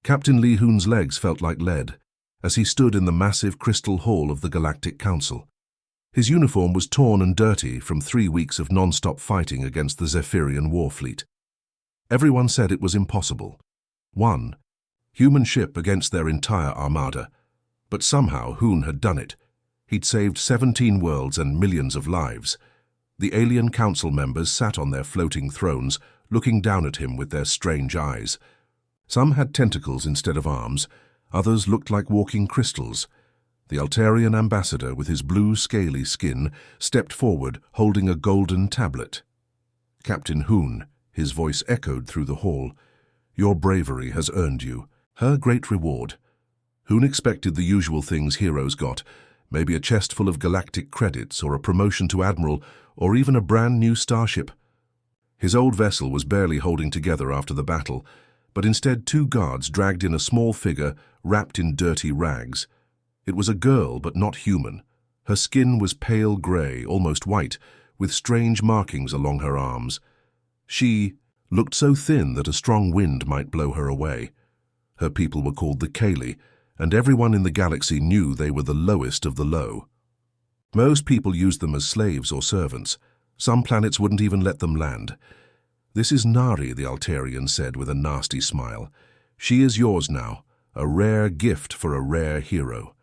Captain Li Hun's legs felt like lead as he stood in the massive crystal hall of the Galactic Council. His uniform was torn and dirty from 3 weeks of non-stop fighting against the Zephyrian war fleet. Everyone said it was impossible. One human ship against their entire armada. But somehow Hun had done it. He'd saved 17 worlds and millions of lives. The alien council members sat on their floating thrones, looking down at him with their strange eyes. Some had tentacles instead of arms, others looked like walking crystals. The Altarian ambassador, with his blue, scaly skin, stepped forward, holding a golden tablet. "Captain Hun," his voice echoed through the hall, "your bravery has earned you her great reward." Hun expected the usual things heroes got, maybe a chest full of galactic credits or a promotion to admiral or even a brand new starship. His old vessel was barely holding together after the battle, but instead 2 guards dragged in a small figure wrapped in dirty rags. It was a girl, but not human. Her skin was pale grey, almost white, with strange markings along her arms. She looked so thin that a strong wind might blow her away. Her people were called the Kaylee, and everyone in the galaxy knew they were the lowest of the low. Most people used them as slaves or servants. Some planets wouldn't even let them land. "This is Nari," the Altarian said with a nasty smile. "She is yours now, a rare gift for a rare hero."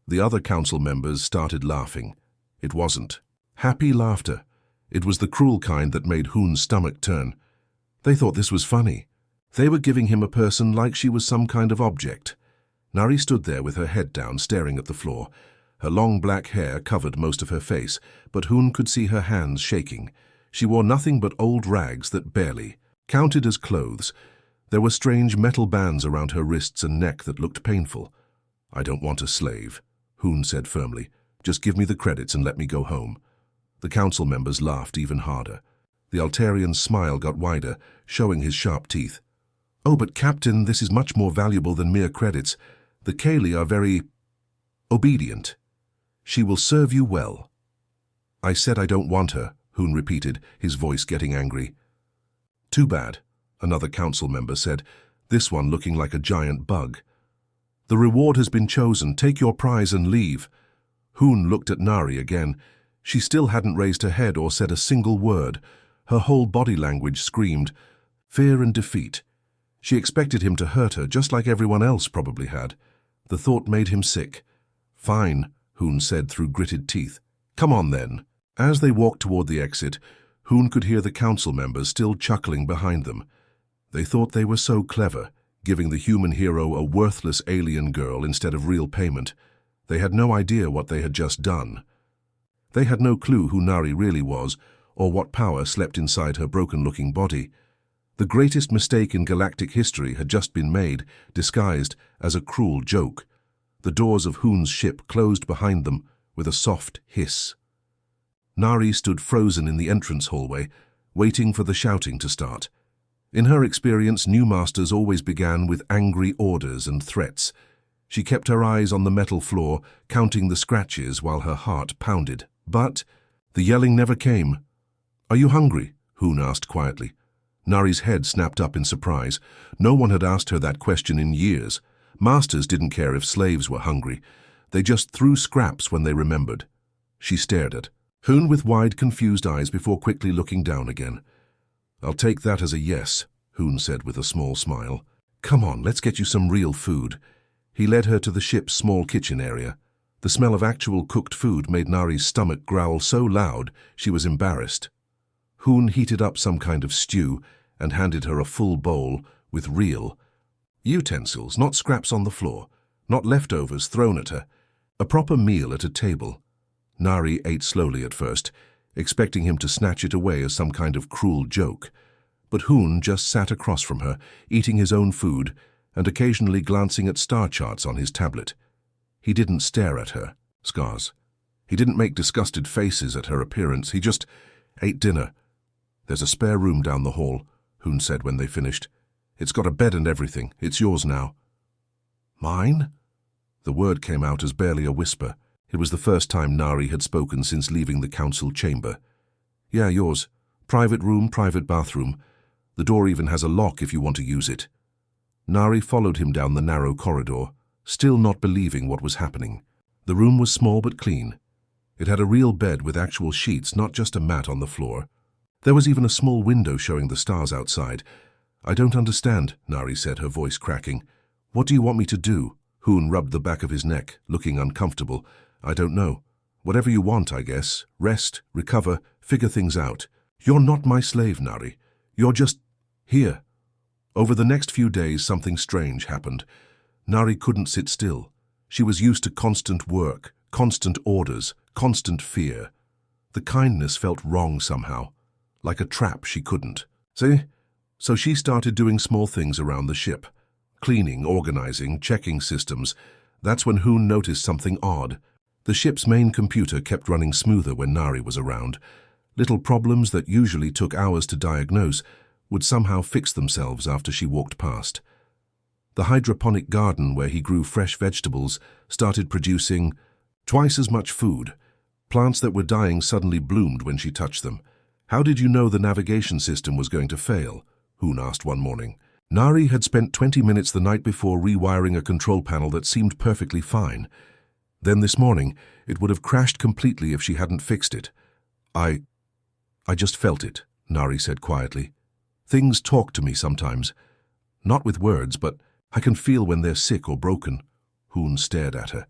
The other council members started laughing. It wasn't happy laughter. It was the cruel kind that made Hun's stomach turn. They thought this was funny. They were giving him a person like she was some kind of object. Nari stood there with her head down, staring at the floor. Her long black hair covered most of her face, but Hun could see her hands shaking. She wore nothing but old rags that barely counted as clothes. There were strange metal bands around her wrists and neck that looked painful. "I don't want a slave," Hun said firmly. "Just give me the credits and let me go home." The council members laughed even harder. The Altarian's smile got wider, showing his sharp teeth. "Oh, but Captain, this is much more valuable than mere credits. The Kaylee are very obedient. She will serve you well." "I said I don't want her," Hun repeated, his voice getting angry. "Too bad," another council member said, this one looking like a giant bug. "The reward has been chosen. Take your prize and leave." Hun looked at Nari again. She still hadn't raised her head or said a single word. Her whole body language screamed fear and defeat. She expected him to hurt her, just like everyone else probably had. The thought made him sick. "Fine," Hun said through gritted teeth. "Come on then." As they walked toward the exit, Hun could hear the council members still chuckling behind them. They thought they were so clever, giving the human hero a worthless alien girl instead of real payment. They had no idea what they had just done. They had no clue who Nari really was, or what power slept inside her broken-looking body. The greatest mistake in galactic history had just been made, disguised as a cruel joke. The doors of Hun's ship closed behind them with a soft hiss. Nari stood frozen in the entrance hallway, waiting for the shouting to start. In her experience, new masters always began with angry orders and threats. She kept her eyes on the metal floor, counting the scratches while her heart pounded. But the yelling never came. "Are you hungry?" Hun asked quietly. Nari's head snapped up in surprise. No one had asked her that question in years. Masters didn't care if slaves were hungry. They just threw scraps when they remembered. She stared at Hun with wide, confused eyes before quickly looking down again. "I'll take that as a yes," Hun said with a small smile. "Come on, let's get you some real food." He led her to the ship's small kitchen area. The smell of actual cooked food made Nari's stomach growl so loud she was embarrassed. Hun heated up some kind of stew and handed her a full bowl with real utensils, not scraps on the floor, not leftovers thrown at her. A proper meal at a table. Nari ate slowly at first, expecting him to snatch it away as some kind of cruel joke. But Hun just sat across from her, eating his own food and occasionally glancing at star charts on his tablet. He didn't stare at her, scars. He didn't make disgusted faces at her appearance. He just ate dinner. "There's a spare room down the hall," Hun said when they finished. "It's got a bed and everything. It's yours now." "Mine?" The word came out as barely a whisper. It was the first time Nari had spoken since leaving the council chamber. "Yeah, yours. Private room, private bathroom. The door even has a lock if you want to use it." Nari followed him down the narrow corridor, still not believing what was happening. The room was small but clean. It had a real bed with actual sheets, not just a mat on the floor. There was even a small window showing the stars outside. "I don't understand," Nari said, her voice cracking. "What do you want me to do?" Hoon rubbed the back of his neck, looking uncomfortable. "I don't know. Whatever you want, I guess. Rest, recover, figure things out. You're not my slave, Nari. You're just here." Over the next few days, something strange happened. Nari couldn't sit still. She was used to constant work, constant orders, constant fear. The kindness felt wrong somehow, like a trap she couldn't. See? So she started doing small things around the ship. Cleaning, organizing, checking systems. That's when Hoon noticed something odd. The ship's main computer kept running smoother when Nari was around. Little problems that usually took hours to diagnose would somehow fix themselves after she walked past. The hydroponic garden where he grew fresh vegetables started producing twice as much food. Plants that were dying suddenly bloomed when she touched them. "How did you know the navigation system was going to fail?" Hoon asked one morning. Nari had spent 20 minutes the night before rewiring a control panel that seemed perfectly fine. Then this morning, it would have crashed completely if she hadn't fixed it. I just felt it," Nari said quietly. "Things talk to me sometimes. Not with words, but I can feel when they're sick or broken." Hoon stared at her.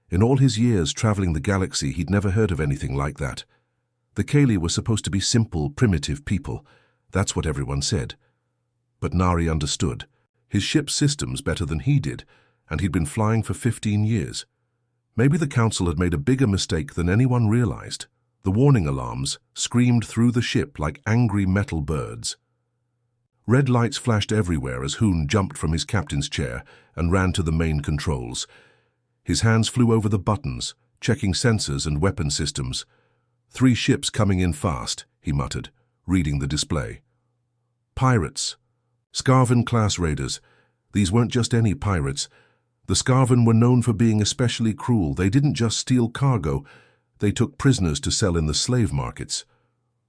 In all his years traveling the galaxy, he'd never heard of anything like that. The Kaylee were supposed to be simple, primitive people. That's what everyone said. But Nari understood. His ship's systems better than he did, and he'd been flying for 15 years. Maybe the Council had made a bigger mistake than anyone realized. The warning alarms screamed through the ship like angry metal birds. Red lights flashed everywhere as Hoon jumped from his captain's chair and ran to the main controls. His hands flew over the buttons, checking sensors and weapon systems. "3 ships coming in fast," he muttered, reading the display. "Pirates. Scarvan-class raiders. These weren't just any pirates. The Scarvan were known for being especially cruel. They didn't just steal cargo, they took prisoners to sell in the slave markets."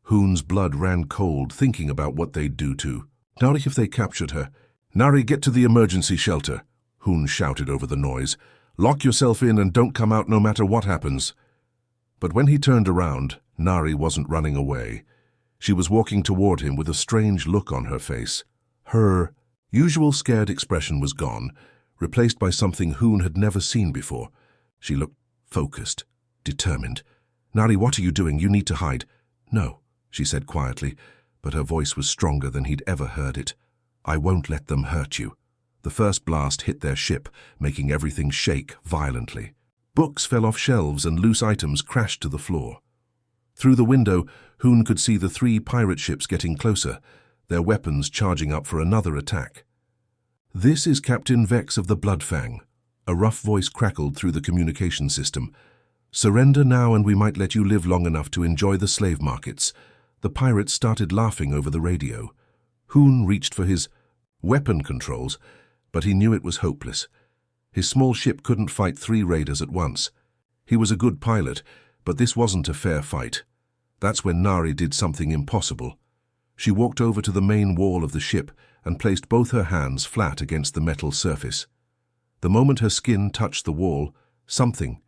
Hoon's blood ran cold thinking about what they'd do to Nari if they captured her. "Nari, get to the emergency shelter," Hoon shouted over the noise. "Lock yourself in and don't come out no matter what happens." But when he turned around, Nari wasn't running away. She was walking toward him with a strange look on her face. Her usual scared expression was gone, replaced by something Hoon had never seen before. She looked focused, determined. "Nari, what are you doing? You need to hide." "No," she said quietly, but her voice was stronger than he'd ever heard it. "I won't let them hurt you." The first blast hit their ship, making everything shake violently. Books fell off shelves and loose items crashed to the floor. Through the window, Hoon could see the 3 pirate ships getting closer, their weapons charging up for another attack. "This is Captain Vex of the Bloodfang," a rough voice crackled through the communication system. "Surrender now and we might let you live long enough to enjoy the slave markets." The pirates started laughing over the radio. Hoon reached for his weapon controls, but he knew it was hopeless. His small ship couldn't fight 3 raiders at once. He was a good pilot, but this wasn't a fair fight. That's when Nari did something impossible. She walked over to the main wall of the ship and placed both her hands flat against the metal surface. The moment her skin touched the wall, something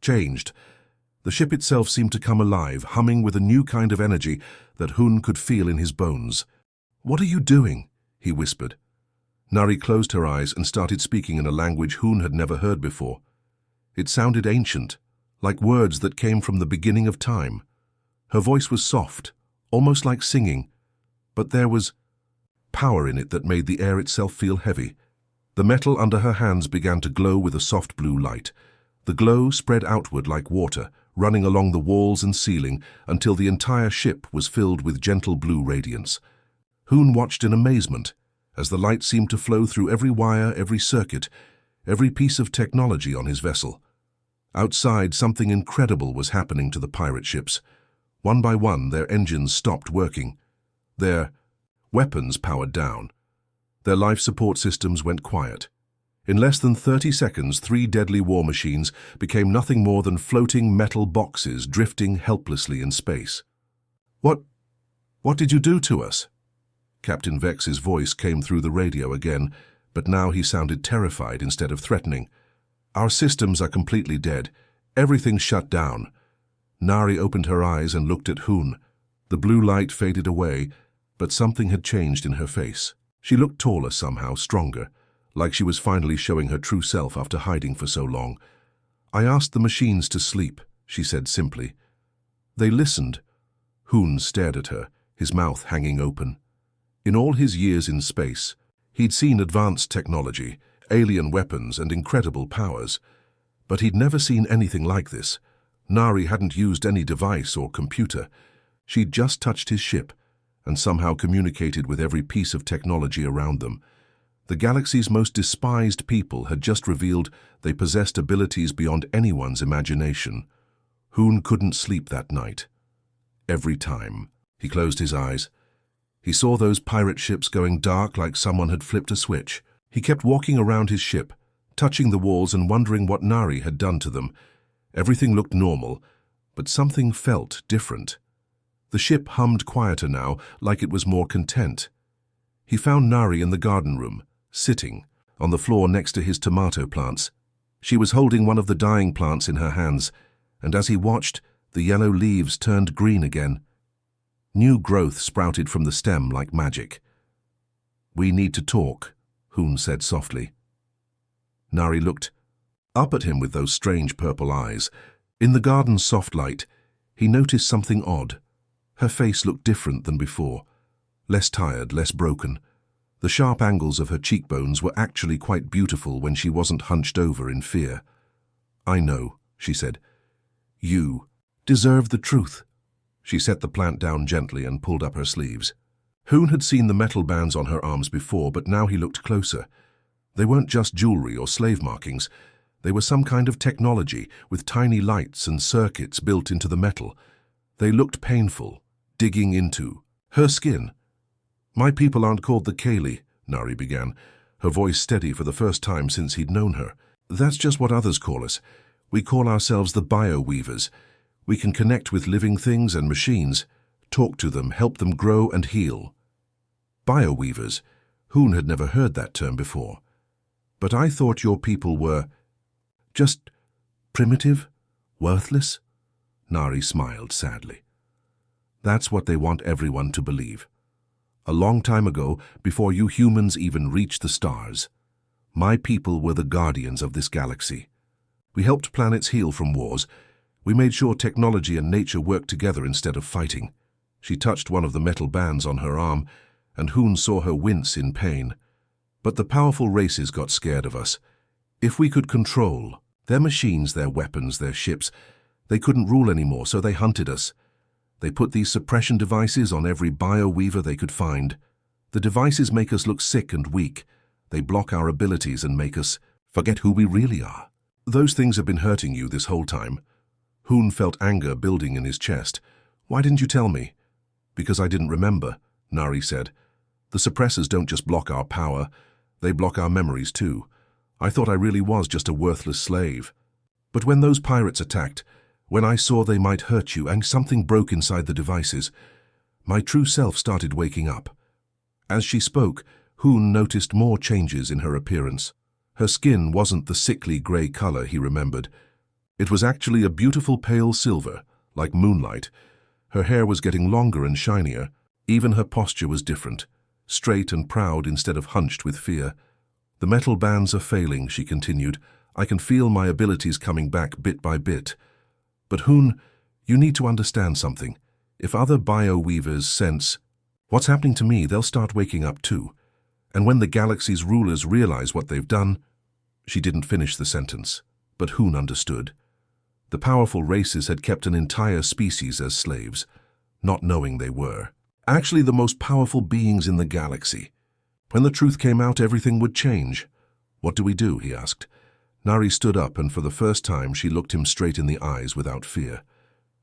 changed. The ship itself seemed to come alive, humming with a new kind of energy that Hoon could feel in his bones. "What are you doing?" he whispered. Nari closed her eyes and started speaking in a language Hoon had never heard before. It sounded ancient, like words that came from the beginning of time. Her voice was soft, almost like singing, but there was power in it that made the air itself feel heavy. The metal under her hands began to glow with a soft blue light. The glow spread outward like water, running along the walls and ceiling until the entire ship was filled with gentle blue radiance. Hoon watched in amazement as the light seemed to flow through every wire, every circuit, every piece of technology on his vessel. Outside, something incredible was happening to the pirate ships. One by one, their engines stopped working. Their weapons powered down. Their life support systems went quiet. In less than 30 seconds, 3 deadly war machines became nothing more than floating metal boxes drifting helplessly in space. What did you do to us?" Captain Vex's voice came through the radio again, but now he sounded terrified instead of threatening. "Our systems are completely dead. Everything's shut down." Nari opened her eyes and looked at Hoon. The blue light faded away, but something had changed in her face. She looked taller somehow, stronger, like she was finally showing her true self after hiding for so long. "I asked the machines to sleep," she said simply. They listened. Hoon stared at her, his mouth hanging open. In all his years in space, he'd seen advanced technology, alien weapons, and incredible powers. But he'd never seen anything like this. Nari hadn't used any device or computer. She'd just touched his ship and somehow communicated with every piece of technology around them. The galaxy's most despised people had just revealed they possessed abilities beyond anyone's imagination. Hoon couldn't sleep that night. Every time. He closed his eyes. He saw those pirate ships going dark like someone had flipped a switch. He kept walking around his ship, touching the walls and wondering what Nari had done to them. Everything looked normal, but something felt different. The ship hummed quieter now, like it was more content. He found Nari in the garden room, sitting on the floor next to his tomato plants. She was holding one of the dying plants in her hands, and as he watched, the yellow leaves turned green again. New growth sprouted from the stem like magic. "We need to talk," Hoon said softly. Nari looked up at him with those strange purple eyes. In the garden's soft light, he noticed something odd. Her face looked different than before, less tired, less broken. The sharp angles of her cheekbones were actually quite beautiful when she wasn't hunched over in fear. "I know," she said. "You deserve the truth." She set the plant down gently and pulled up her sleeves. Hoon had seen the metal bands on her arms before, but now he looked closer. They weren't just jewelry or slave markings. They were some kind of technology with tiny lights and circuits built into the metal. They looked painful, digging into her skin. "My people aren't called the Kaylee," Nari began, her voice steady for the first time since he'd known her. "That's just what others call us. We call ourselves the Bio-Weavers. We can connect with living things and machines, talk to them, help them grow and heal." Bio-Weavers. Hoon had never heard that term before. "But I thought your people were just primitive, worthless?" Nari smiled sadly. "That's what they want everyone to believe. A long time ago, before you humans even reached the stars, my people were the guardians of this galaxy. We helped planets heal from wars. We made sure technology and nature worked together instead of fighting." She touched one of the metal bands on her arm, and Hoon saw her wince in pain. "But the powerful races got scared of us. If we could control their machines, their weapons, their ships, they couldn't rule anymore, so they hunted us. They put these suppression devices on every bio-weaver they could find. The devices make us look sick and weak. They block our abilities and make us forget who we really are. Those things have been hurting you this whole time." Hoon felt anger building in his chest. "Why didn't you tell me?" "Because I didn't remember," Nari said. "The suppressors don't just block our power, they block our memories too. I thought I really was just a worthless slave. But when those pirates attacked, when I saw they might hurt you and something broke inside the devices, my true self started waking up." As she spoke, Hoon noticed more changes in her appearance. Her skin wasn't the sickly grey color he remembered. It was actually a beautiful pale silver, like moonlight. Her hair was getting longer and shinier. Even her posture was different, straight and proud instead of hunched with fear. "The metal bands are failing," she continued. "I can feel my abilities coming back bit by bit. But Hoon, you need to understand something. If other bio-weavers sense what's happening to me, they'll start waking up too. And when the galaxy's rulers realize what they've done..." She didn't finish the sentence, but Hoon understood. The powerful races had kept an entire species as slaves, not knowing they were actually the most powerful beings in the galaxy. When the truth came out, everything would change. "What do we do?" he asked. Nari stood up, and for the first time she looked him straight in the eyes without fear.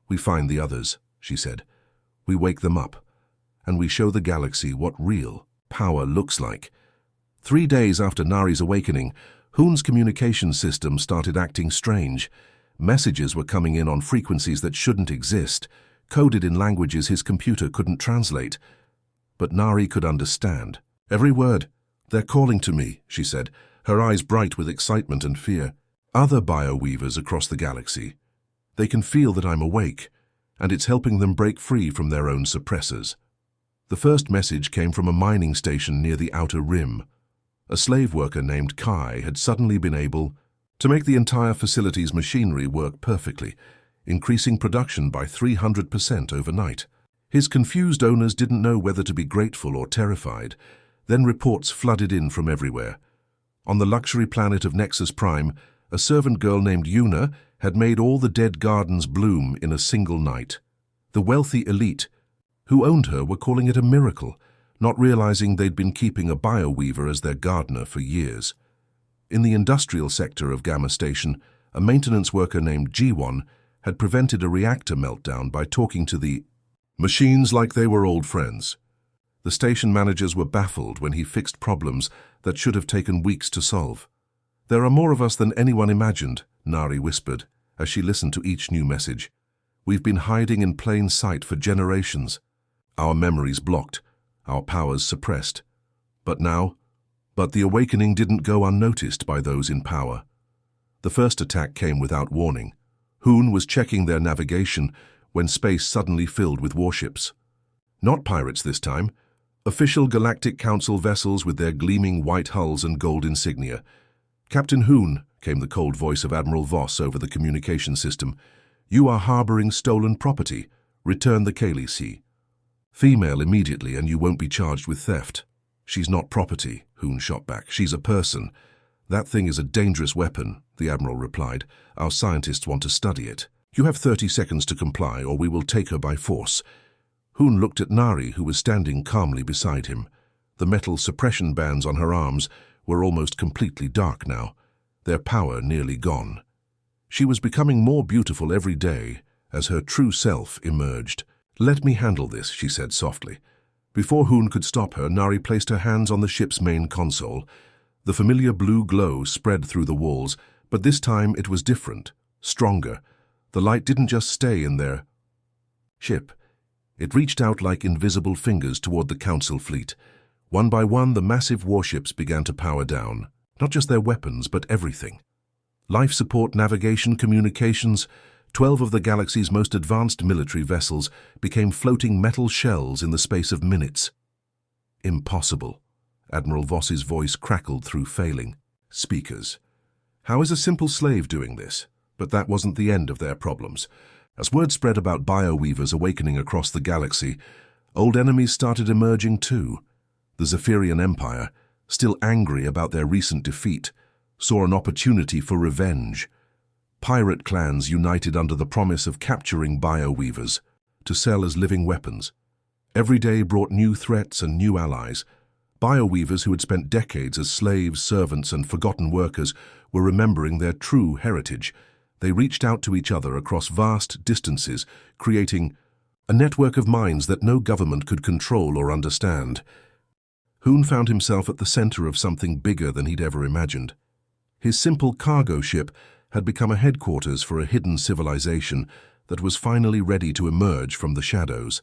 "We find the others," she said. "We wake them up, and we show the galaxy what real power looks like." 3 days after Nari's awakening, Hoon's communication system started acting strange. Messages were coming in on frequencies that shouldn't exist, coded in languages his computer couldn't translate. But Nari could understand every word. "They're calling to me," she said, her eyes bright with excitement and fear. "Other bioweavers across the galaxy. They can feel that I'm awake, and it's helping them break free from their own suppressors." The first message came from a mining station near the outer rim. A slave worker named Kai had suddenly been able to make the entire facility's machinery work perfectly, increasing production by 300% overnight. His confused owners didn't know whether to be grateful or terrified. Then reports flooded in from everywhere. On the luxury planet of Nexus Prime, a servant girl named Yuna had made all the dead gardens bloom in a single night. The wealthy elite who owned her were calling it a miracle, not realizing they'd been keeping a bioweaver as their gardener for years. In the industrial sector of Gamma Station, a maintenance worker named G1 had prevented a reactor meltdown by talking to the machines like they were old friends. The station managers were baffled when he fixed problems that should have taken weeks to solve. "There are more of us than anyone imagined," Nari whispered as she listened to each new message. "We've been hiding in plain sight for generations. Our memories blocked, our powers suppressed. But the awakening didn't go unnoticed by those in power." The first attack came without warning. Hoon was checking their navigation when space suddenly filled with warships. Not pirates this time. Official Galactic Council vessels with their gleaming white hulls and gold insignia. "Captain Hoon," came the cold voice of Admiral Voss over the communication system, "you are harboring stolen property. Return the Khaleesi. Female immediately and you won't be charged with theft." "She's not property," Hoon shot back. "She's a person." "That thing is a dangerous weapon," the Admiral replied. "Our scientists want to study it. You have 30 seconds to comply or we will take her by force." Hoon looked at Nari, who was standing calmly beside him. The metal suppression bands on her arms were almost completely dark now, their power nearly gone. She was becoming more beautiful every day as her true self emerged. "Let me handle this," she said softly. Before Hoon could stop her, Nari placed her hands on the ship's main console. The familiar blue glow spread through the walls, but this time it was different, stronger. The light didn't just stay in their ship. It reached out like invisible fingers toward the Council fleet. One by one, the massive warships began to power down. Not just their weapons, but everything. Life support, navigation, communications. 12 of the galaxy's most advanced military vessels became floating metal shells in the space of minutes. "Impossible." Admiral Voss's voice crackled through failing speakers. "How is a simple slave doing this?" But that wasn't the end of their problems. As word spread about bioweavers awakening across the galaxy, old enemies started emerging too. The Zephyrian Empire, still angry about their recent defeat, saw an opportunity for revenge. Pirate clans united under the promise of capturing bioweavers to sell as living weapons. Every day brought new threats and new allies. Bioweavers who had spent decades as slaves, servants, and forgotten workers were remembering their true heritage. They reached out to each other across vast distances, creating a network of minds that no government could control or understand. Hoon found himself at the center of something bigger than he'd ever imagined. His simple cargo ship had become a headquarters for a hidden civilization that was finally ready to emerge from the shadows.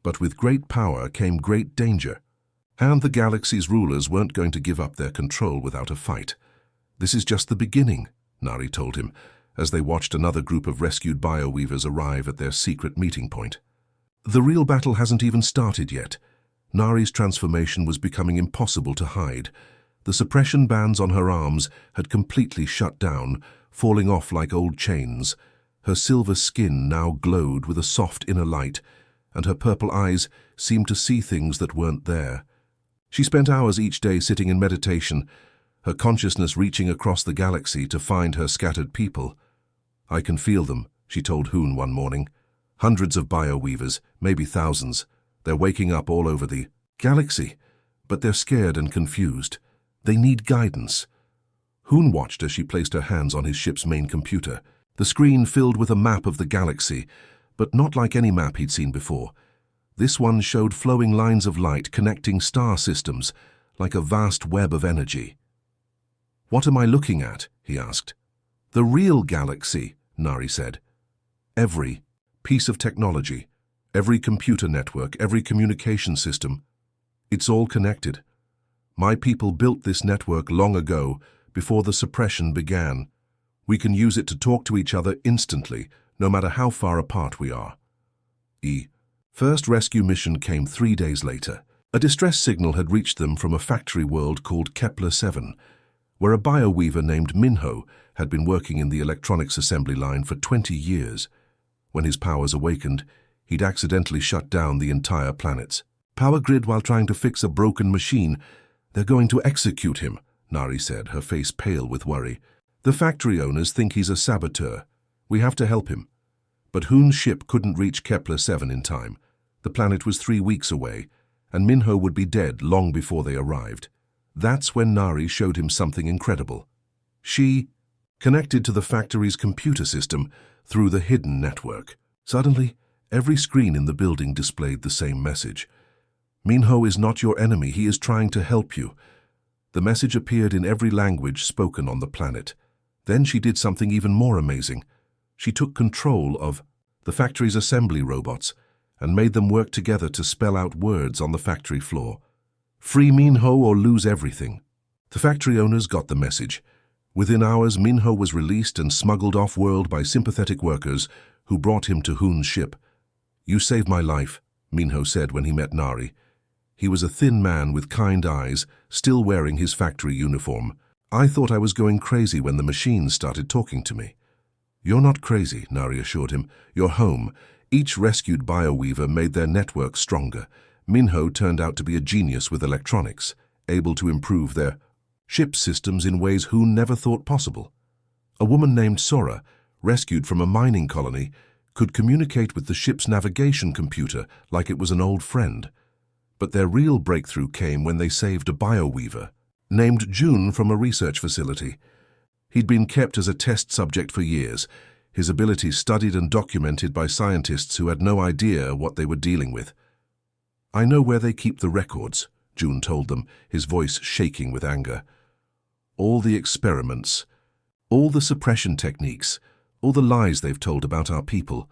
But with great power came great danger, and the galaxy's rulers weren't going to give up their control without a fight. "This is just the beginning," Nari told him, as they watched another group of rescued bioweavers arrive at their secret meeting point. "The real battle hasn't even started yet." Nari's transformation was becoming impossible to hide. The suppression bands on her arms had completely shut down, falling off like old chains. Her silver skin now glowed with a soft inner light, and her purple eyes seemed to see things that weren't there. She spent hours each day sitting in meditation, her consciousness reaching across the galaxy to find her scattered people. "I can feel them," she told Hoon one morning. "Hundreds of bioweavers, maybe thousands. They're waking up all over the galaxy, but they're scared and confused. They need guidance." Hoon watched as she placed her hands on his ship's main computer. The screen filled with a map of the galaxy, but not like any map he'd seen before. This one showed flowing lines of light connecting star systems, like a vast web of energy. "What am I looking at?" he asked. "The real galaxy," Nari said. "Every piece of technology, every computer network, every communication system, it's all connected. My people built this network long ago, before the suppression began. We can use it to talk to each other instantly, no matter how far apart we are. First rescue mission came 3 days later. A distress signal had reached them from a factory world called Kepler-7, where a bioweaver named Minho had been working in the electronics assembly line for 20 years. When his powers awakened, he'd accidentally shut down the entire planet's power grid while trying to fix a broken machine. They're going to execute him, Nari said, her face pale with worry. The factory owners think he's a saboteur. We have to help him. But Hoon's ship couldn't reach Kepler-7 in time. The planet was 3 weeks away, and Minho would be dead long before they arrived. That's when Nari showed him something incredible. She connected to the factory's computer system through the hidden network. Suddenly, every screen in the building displayed the same message. Minho is not your enemy, he is trying to help you. The message appeared in every language spoken on the planet. Then she did something even more amazing. She took control of the factory's assembly robots and made them work together to spell out words on the factory floor. Free Minho or lose everything. The factory owners got the message. Within hours, Minho was released and smuggled off-world by sympathetic workers who brought him to Hoon's ship. You saved my life, Minho said when he met Nari. He was a thin man with kind eyes, still wearing his factory uniform. I thought I was going crazy when the machines started talking to me. You're not crazy, Nari assured him. You're home. Each rescued bioweaver made their network stronger. Minho turned out to be a genius with electronics, able to improve their ship systems in ways Hoon never thought possible. A woman named Sora, rescued from a mining colony, could communicate with the ship's navigation computer like it was an old friend. But their real breakthrough came when they saved a bioweaver, named June, from a research facility. He'd been kept as a test subject for years, his abilities studied and documented by scientists who had no idea what they were dealing with. I know where they keep the records, June told them, his voice shaking with anger. All the experiments, all the suppression techniques, all the lies they've told about our people,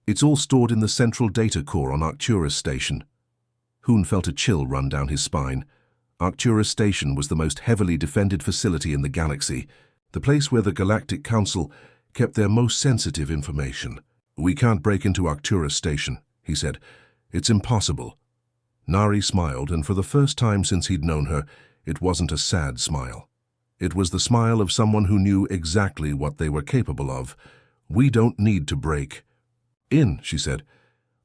it's all stored in the central data core on Arcturus Station. Hoon felt a chill run down his spine. Arcturus Station was the most heavily defended facility in the galaxy, the place where the Galactic Council kept their most sensitive information. We can't break into Arcturus Station, he said. It's impossible. Nari smiled, and for the first time since he'd known her, it wasn't a sad smile. It was the smile of someone who knew exactly what they were capable of. We don't need to break in, she said.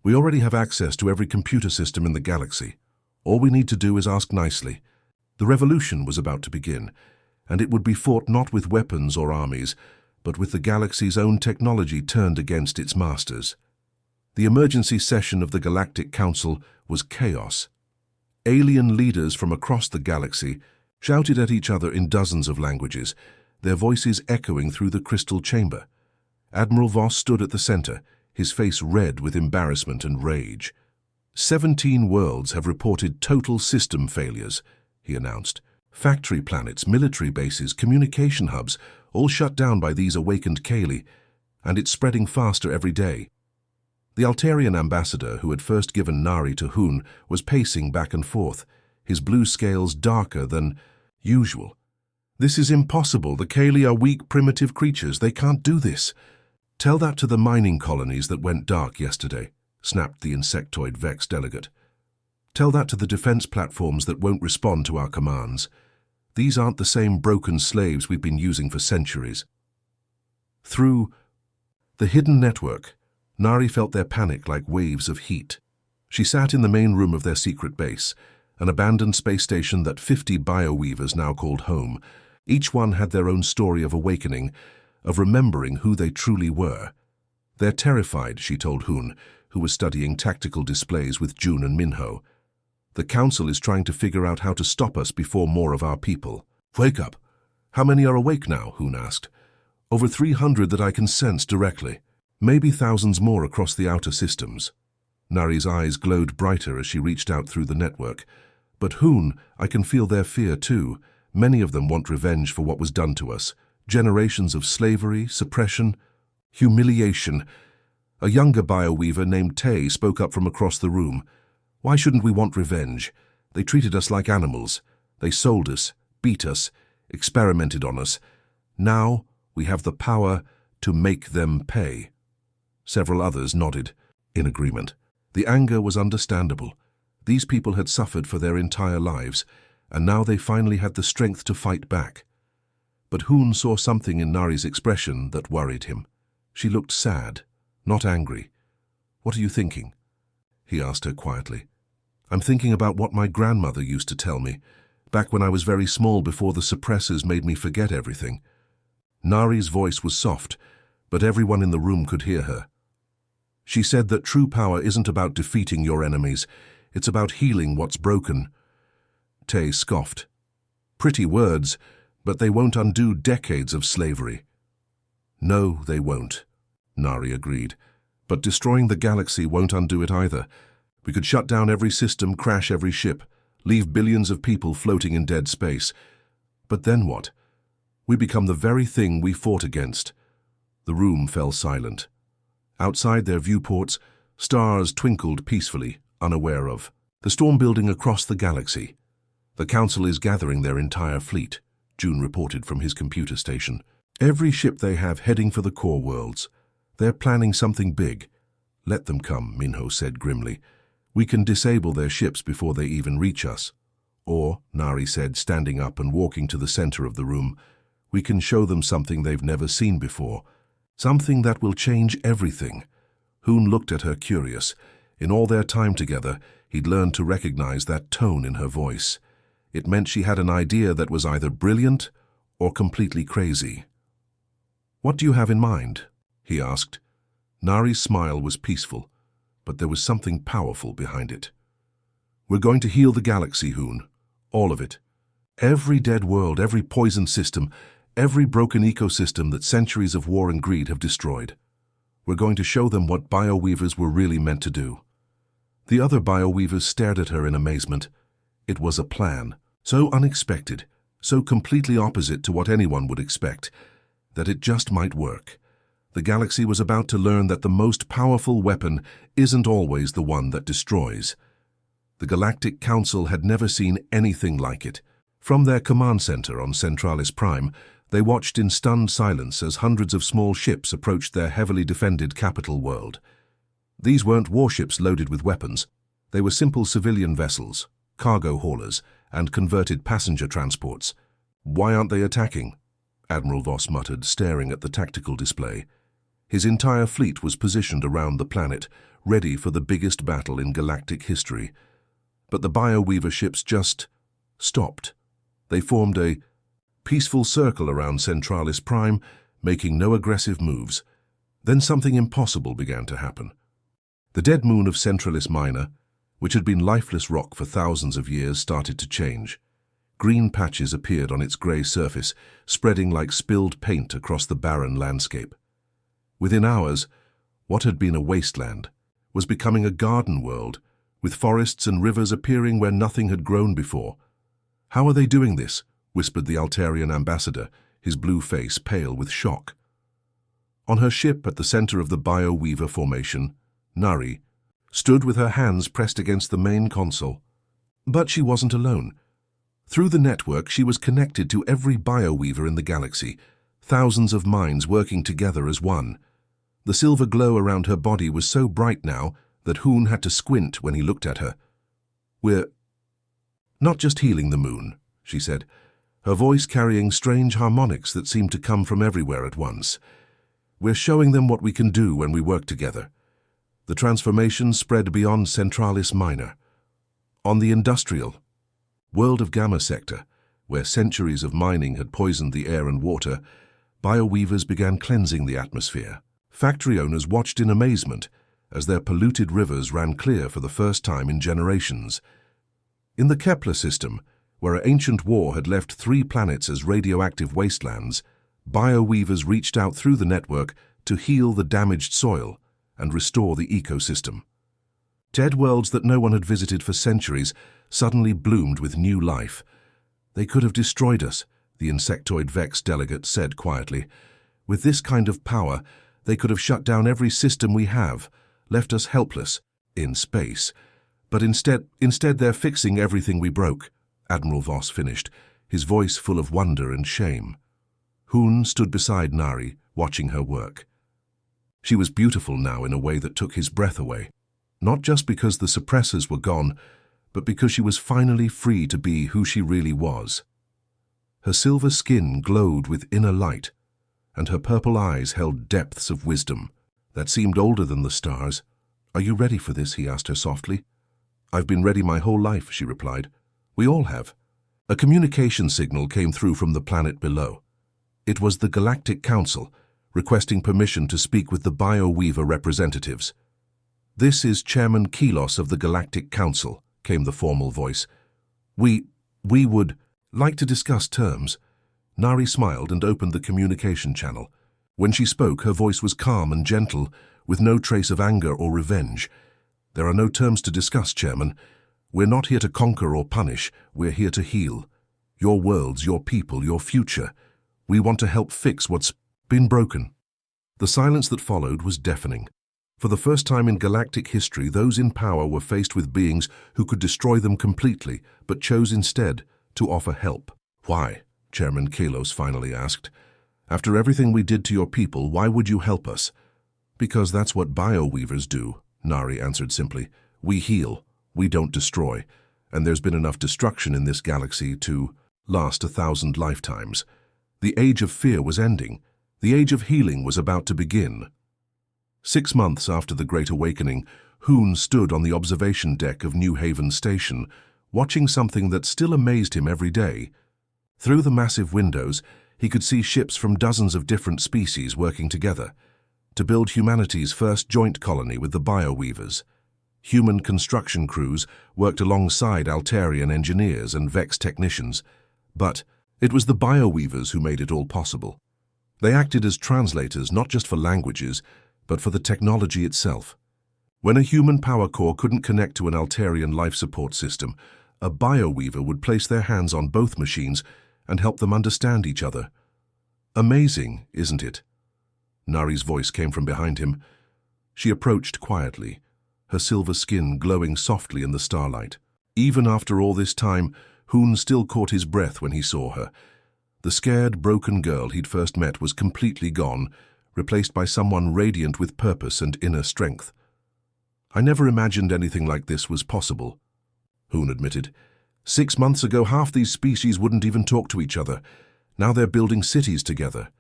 We already have access to every computer system in the galaxy. All we need to do is ask nicely. The revolution was about to begin, and it would be fought not with weapons or armies, but with the galaxy's own technology turned against its masters. The emergency session of the Galactic Council was chaos. Alien leaders from across the galaxy shouted at each other in dozens of languages, their voices echoing through the crystal chamber. Admiral Voss stood at the center, his face red with embarrassment and rage. 17 worlds have reported total system failures, he announced. Factory planets, military bases, communication hubs, all shut down by these awakened Kaylee, and it's spreading faster every day. The Altarian ambassador, who had first given Nari to Hoon, was pacing back and forth, his blue scales darker than usual. This is impossible. The Kaylee are weak, primitive creatures. They can't do this. Tell that to the mining colonies that went dark yesterday, snapped the insectoid Vex delegate. Tell that to the defense platforms that won't respond to our commands. These aren't the same broken slaves we've been using for centuries. Through the hidden network, Nari felt their panic like waves of heat. She sat in the main room of their secret base, an abandoned space station that 50 bioweavers now called home. Each one had their own story of awakening, of remembering who they truly were. They're terrified, she told Hoon, who was studying tactical displays with June and Minho. The Council is trying to figure out how to stop us before more of our people. Wake up. How many are awake now? Hoon asked. Over 300 that I can sense directly. Maybe thousands more across the outer systems. Nari's eyes glowed brighter as she reached out through the network. But Hoon, I can feel their fear too. Many of them want revenge for what was done to us. Generations of slavery, suppression, humiliation. A younger bioweaver named Tay spoke up from across the room. Why shouldn't we want revenge? They treated us like animals. They sold us, beat us, experimented on us. Now we have the power to make them pay." Several others nodded in agreement. The anger was understandable. These people had suffered for their entire lives, and now they finally had the strength to fight back. But Hoon saw something in Nari's expression that worried him. She looked sad, not angry. "What are you thinking?" he asked her quietly. "I'm thinking about what my grandmother used to tell me, back when I was very small before the suppressors made me forget everything." Nari's voice was soft, but everyone in the room could hear her. "She said that true power isn't about defeating your enemies, it's about healing what's broken." Tay scoffed. "Pretty words, but they won't undo decades of slavery." "No, they won't," Nari agreed. "But destroying the galaxy won't undo it either. We could shut down every system, crash every ship, leave billions of people floating in dead space. But then what? We become the very thing we fought against." The room fell silent. Outside their viewports, stars twinkled peacefully, unaware of the storm building across the galaxy. "The Council is gathering their entire fleet," June reported from his computer station. "Every ship they have heading for the core worlds. They're planning something big." "Let them come," Minho said grimly. "We can disable their ships before they even reach us." "Or," Nari said, standing up and walking to the center of the room, "we can show them something they've never seen before. Something that will change everything." Hoon looked at her curious. In all their time together, he'd learned to recognize that tone in her voice. It meant she had an idea that was either brilliant or completely crazy. "What do you have in mind?" he asked. Nari's smile was peaceful, but there was something powerful behind it. "We're going to heal the galaxy, Hoon. All of it. Every dead world, every poisoned system, every broken ecosystem that centuries of war and greed have destroyed. We're going to show them what bioweavers were really meant to do." The other bioweavers stared at her in amazement. It was a plan, so unexpected, so completely opposite to what anyone would expect, that it just might work. The galaxy was about to learn that the most powerful weapon isn't always the one that destroys. The Galactic Council had never seen anything like it. From their command center on Centralis Prime, they watched in stunned silence as hundreds of small ships approached their heavily defended capital world. These weren't warships loaded with weapons. They were simple civilian vessels, cargo haulers, and converted passenger transports. "Why aren't they attacking?" Admiral Voss muttered, staring at the tactical display. His entire fleet was positioned around the planet, ready for the biggest battle in galactic history. But the bioweaver ships just stopped. They formed a peaceful circle around Centralis Prime, making no aggressive moves. Then something impossible began to happen. The dead moon of Centralis Minor, which had been lifeless rock for thousands of years, started to change. Green patches appeared on its grey surface, spreading like spilled paint across the barren landscape. Within hours, what had been a wasteland was becoming a garden world, with forests and rivers appearing where nothing had grown before. "How are they doing this?" whispered the Altarian ambassador, his blue face pale with shock. On her ship at the center of the bioweaver formation, Nari stood with her hands pressed against the main console. But she wasn't alone. Through the network, she was connected to every bioweaver in the galaxy, thousands of minds working together as one. The silver glow around her body was so bright now that Hoon had to squint when he looked at her. "We're not just healing the moon," she said, her voice carrying strange harmonics that seemed to come from everywhere at once. "We're showing them what we can do when we work together." The transformation spread beyond Centralis Minor. On the industrial world of Gamma Sector, where centuries of mining had poisoned the air and water, bioweavers began cleansing the atmosphere. Factory owners watched in amazement as their polluted rivers ran clear for the first time in generations. In the Kepler system, where ancient war had left 3 planets as radioactive wastelands, bioweavers reached out through the network to heal the damaged soil and restore the ecosystem. Dead worlds that no one had visited for centuries suddenly bloomed with new life. "They could have destroyed us," the Insectoid Vex delegate said quietly. "With this kind of power, they could have shut down every system we have, left us helpless in space. But instead they're fixing everything we broke." Admiral Voss finished, his voice full of wonder and shame. Hoon stood beside Nari, watching her work. She was beautiful now in a way that took his breath away, not just because the suppressors were gone, but because she was finally free to be who she really was. Her silver skin glowed with inner light, and her purple eyes held depths of wisdom that seemed older than the stars. "Are you ready for this?" he asked her softly. "I've been ready my whole life," she replied. "We all have." A communication signal came through from the planet below. It was the Galactic Council, requesting permission to speak with the BioWeaver representatives. "This is Chairman Kelos of the Galactic Council," came the formal voice. We would like to discuss terms." Nari smiled and opened the communication channel. When she spoke, her voice was calm and gentle, with no trace of anger or revenge. "There are no terms to discuss, Chairman. We're not here to conquer or punish. We're here to heal. Your worlds, your people, your future. We want to help fix what's been broken." The silence that followed was deafening. For the first time in galactic history, those in power were faced with beings who could destroy them completely, but chose instead to offer help. "Why?" Chairman Kelos finally asked. "After everything we did to your people, why would you help us?" "Because that's what BioWeavers do," Nari answered simply. "We heal, we don't destroy, and there's been enough destruction in this galaxy to last 1,000 lifetimes. The age of fear was ending. The age of healing was about to begin." 6 months after the Great Awakening, Hoon stood on the observation deck of New Haven Station, watching something that still amazed him every day. Through the massive windows, he could see ships from dozens of different species working together to build humanity's first joint colony with the BioWeavers. Human construction crews worked alongside Altarian engineers and Vex technicians, but it was the BioWeavers who made it all possible. They acted as translators not just for languages, but for the technology itself. When a human power core couldn't connect to an Altarian life support system, a BioWeaver would place their hands on both machines and help them understand each other. "Amazing, isn't it?" Nari's voice came from behind him. She approached quietly, her silver skin glowing softly in the starlight. Even after all this time, Hoon still caught his breath when he saw her. The scared, broken girl he'd first met was completely gone, replaced by someone radiant with purpose and inner strength. "I never imagined anything like this was possible," Hoon admitted. 6 months ago, half these species wouldn't even talk to each other. Now they're building cities together.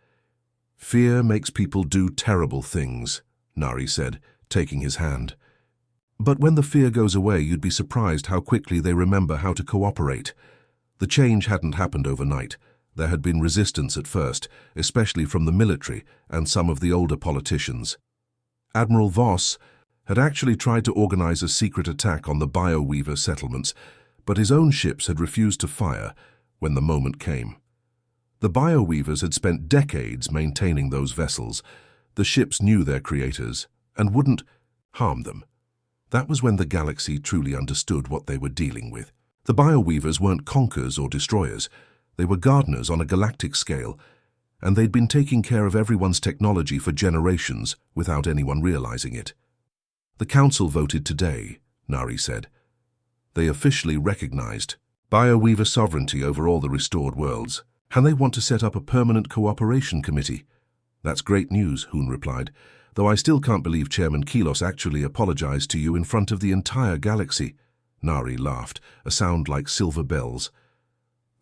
"Fear makes people do terrible things," Nari said, taking his hand. "But when the fear goes away, you'd be surprised how quickly they remember how to cooperate." The change hadn't happened overnight. There had been resistance at first, especially from the military and some of the older politicians. Admiral Voss had actually tried to organize a secret attack on the BioWeaver settlements, but his own ships had refused to fire when the moment came. The BioWeavers had spent decades maintaining those vessels. The ships knew their creators and wouldn't harm them. That was when the galaxy truly understood what they were dealing with. The BioWeavers weren't conquerors or destroyers. They were gardeners on a galactic scale, and they'd been taking care of everyone's technology for generations without anyone realizing it. "The Council voted today," Nari said. "They officially recognized BioWeaver sovereignty over all the restored worlds, and they want to set up a permanent cooperation committee." "That's great news," Hoon replied, "though I still can't believe Chairman Kelos actually apologized to you in front of the entire galaxy." Nari laughed, a sound like silver bells.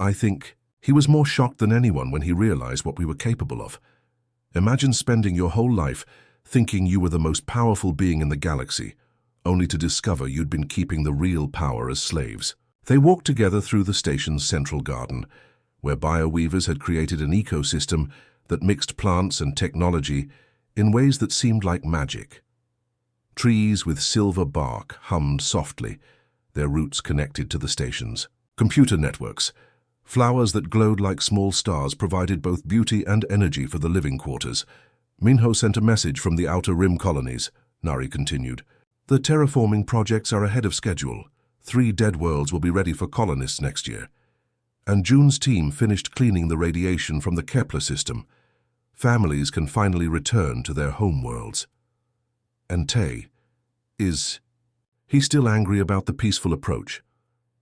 "I think he was more shocked than anyone when he realized what we were capable of. Imagine spending your whole life thinking you were the most powerful being in the galaxy, only to discover you'd been keeping the real power as slaves." They walked together through the station's central garden, where BioWeavers had created an ecosystem that mixed plants and technology in ways that seemed like magic. Trees with silver bark hummed softly, their roots connected to the station's computer networks. Flowers that glowed like small stars provided both beauty and energy for the living quarters. "Minho sent a message from the Outer Rim colonies," Nari continued. "The terraforming projects are ahead of schedule. 3 dead worlds will be ready for colonists next year. And June's team finished cleaning the radiation from the Kepler system. Families can finally return to their home worlds." "And Tay, is he still angry about the peaceful approach?"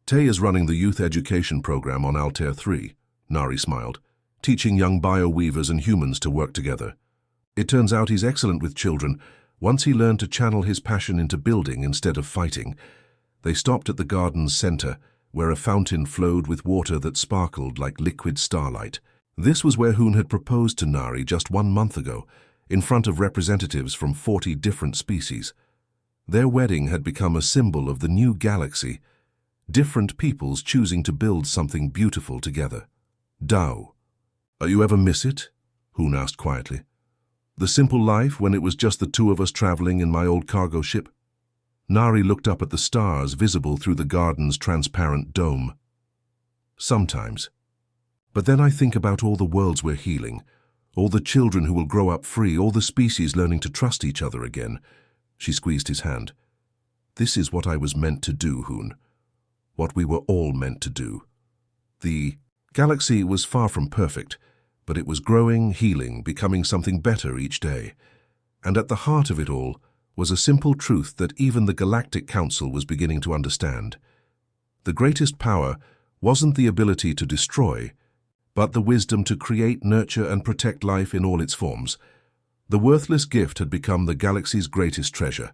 Tay is running the youth education program on Altair 3, Nari smiled, teaching young bio-weavers and humans to work together. It turns out he's excellent with children. Once he learned to channel his passion into building instead of fighting. They stopped at the garden's center, where a fountain flowed with water that sparkled like liquid starlight. This was where Hoon had proposed to Nari just 1 month ago, in front of representatives from 40 different species. Their wedding had become a symbol of the new galaxy, different peoples choosing to build something beautiful together. Dao. You ever miss it? Hoon asked quietly. The simple life when it was just the two of us traveling in my old cargo ship? Nari looked up at the stars visible through the garden's transparent dome. Sometimes. But then I think about all the worlds we're healing, all the children who will grow up free, all the species learning to trust each other again. She squeezed his hand. This is what I was meant to do, Hoon. What we were all meant to do. The galaxy was far from perfect, but it was growing, healing, becoming something better each day. And at the heart of it all was a simple truth that even the Galactic Council was beginning to understand. The greatest power wasn't the ability to destroy, but the wisdom to create, nurture, and protect life in all its forms. The worthless gift had become the galaxy's greatest treasure.